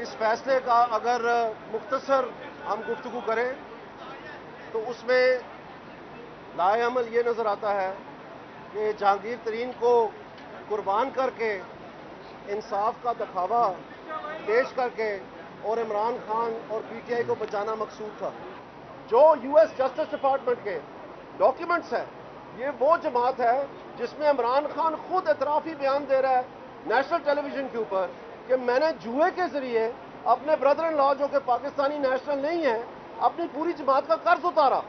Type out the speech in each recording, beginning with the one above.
اس فیصلے کا اگر مختصر ہم گفتگو کریں تو اس میں لائے عمل یہ نظر آتا ہے کہ جہانگیر ترین کو قربان کر کے انصاف کا دکھاوا پیش کر کے اور عمران خان اور پی ٹی آئی کو بچانا مقصود تھا. جو یو ایس جسٹس ڈپارٹمنٹ کے ڈاکیومنٹس ہیں یہ وہ جماعت ہے جس میں عمران خان خود اعترافی بیان دے رہا ہے نیشنل ٹیلی ویژن کے اوپر کہ میں نے جوئے کے ذریعے اپنے بردر ان لا جو کہ پاکستانی نیشنل نہیں ہیں اپنی پوری جماعت کا قرض اتارا.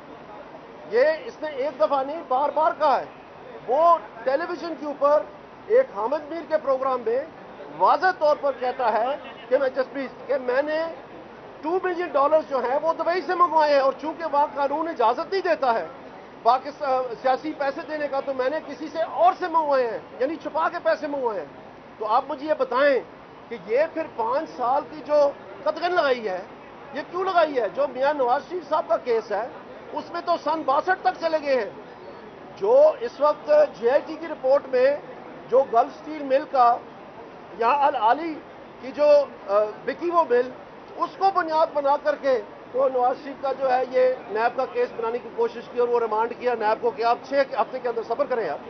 یہ اس نے ایک دفعہ نہیں بار بار کہا ہے. وہ ٹیلی ویژن کے اوپر ایک حامد میر کے پروگرام میں واضح طور پر کہتا ہے کہ میں نے $2 ملین جو ہیں وہ دبئی سے منگوائے ہیں اور چونکہ وہاں قانون اجازت نہیں دیتا ہے پاکستان سیاسی پیسے دینے کا تو میں نے کسی سے اور سے منگوائے ہیں یعنی چھپا کے پیسے منگوائے ہیں. تو آپ مجھے یہ بتائیں کہ یہ پھر 5 سال کی جو قدغن لگائی ہے یہ کیوں لگائی ہے؟ جو میاں نواز شریف صاحب کا کیس ہے اس میں تو سن 62 تک چلے گئے ہیں. جو اس وقت جے آئی ٹی کی رپورٹ میں جو گلف سٹیل مل کا یا العالی کی جو بکی وہ مل اس کو بنیاد بنا کر کے تو نواز شریف کا جو ہے یہ نیب کا کیس بنانے کی کوشش کی اور وہ ریمانڈ کیا نیب کو کہ آپ 6 ہفتے کے اندر صبر کریں آپ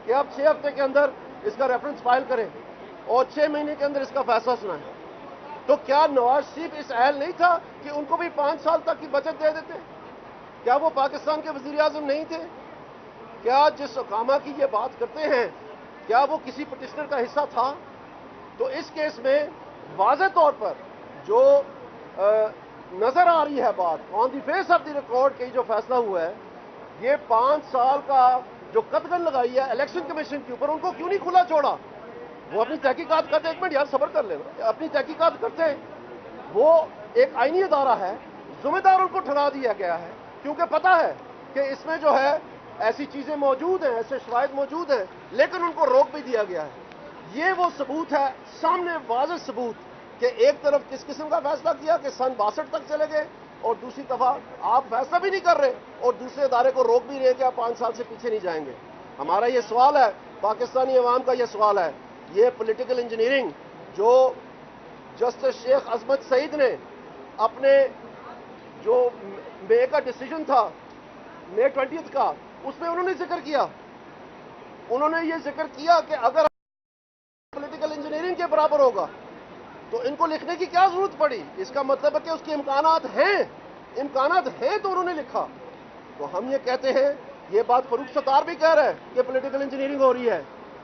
کہ آپ 6 ہفتے کے اندر اس کا ریفرنس فائل کریں اور 6 مہینے کے اندر اس کا فیصلہ سنائیں. تو کیا نواز شریف اس اہل نہیں تھا کہ ان کو بھی 5 سال تک کی بچت دے دیتے؟ کیا وہ پاکستان کے وزیر اعظم نہیں تھے؟ کیا جس حکامہ کی یہ بات کرتے ہیں کیا وہ کسی پٹیشنر کا حصہ تھا؟ تو اس کیس میں واضح طور پر جو نظر آ رہی ہے بات on the face of the record کہ جو فیصلہ ہوا ہے یہ 5 سال کا جو قدغن لگائی ہے الیکشن کمیشن کے اوپر ان کو کیوں نہیں کھلا چھوڑا؟ وہ اپنی تحقیقات کرتے. ایک منٹ یار صبر کر لینا. اپنی تحقیقات کرتے ہیں. وہ ایک آئینی ادارہ ہے ذمہ دار ان کو ٹھہرا دیا گیا ہے کیونکہ پتا ہے کہ اس میں جو ہے ایسی چیزیں موجود ہیں ایسے شواہد موجود ہیں لیکن ان کو روک بھی دیا گیا ہے. یہ وہ ثبوت ہے سامنے واضح ثبوت کہ ایک طرف کس قسم کا فیصلہ کیا کہ سن 62 تک چلے گئے اور دوسری دفعہ آپ فیصلہ بھی نہیں کر رہے اور دوسرے ادارے کو روک بھی رہے کہ آپ 5 سال سے پیچھے نہیں جائیں گے. ہمارا یہ سوال ہے پاکستانی عوام کا یہ سوال ہے یہ پولیٹیکل انجینئرنگ جو جسٹس شیخ عظمت سعید نے اپنے جو مے کا ڈیسیجن تھا مئی 20 کا اس میں انہوں نے ذکر کیا. انہوں نے یہ ذکر کیا کہ اگر پولیٹیکل انجینئرنگ کے برابر ہوگا تو ان کو لکھنے کی کیا ضرورت پڑی؟ اس کا مطلب ہے کہ اس کے امکانات ہیں تو انہوں نے لکھا. تو ہم یہ کہتے ہیں یہ بات فاروق ستار بھی کہہ رہا ہے کہ پولیٹیکل انجینئرنگ ہو رہی ہے.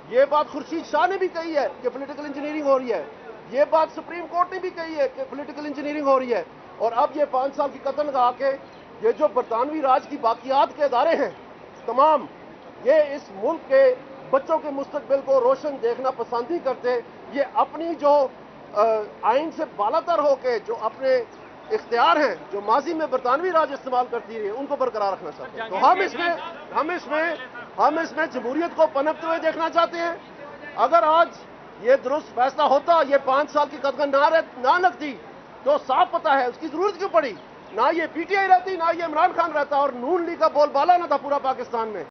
یہ بات خورشید شاہ نے بھی کہی ہے کہ پولیٹیکل انجینئرنگ ہو رہی ہے. یہ بات سپریم کورٹ نے بھی کہی ہے کہ پولیٹیکل انجینئرنگ ہو رہی ہے. اور اب یہ 5 سال کی قتل لگا کے یہ جو برطانوی راج کی باقیات کے ادارے ہیں تمام یہ اس ملک کے بچوں کے مستقبل کو روشن دیکھنا پسند نہیں کرتے. یہ اپنی جو آئین سے بالاتر ہو کے جو اپنے اختیار ہیں جو ماضی میں برطانوی راج استعمال کرتی رہی ان کو برقرار رکھنا چاہتے ہیں. تو ہم اس میں جمہوریت کو پنپتے ہوئے دیکھنا چاہتے ہیں. اگر آج یہ درست فیصلہ ہوتا یہ 5 سال کی قدغن نہ لگتی تو صاف پتہ ہے اس کی ضرورت کیوں پڑی. نہ یہ پی ٹی آئی رہتی نہ یہ عمران خان رہتا اور نون لیگ کا بول بالا نہ تھا پورا پاکستان میں.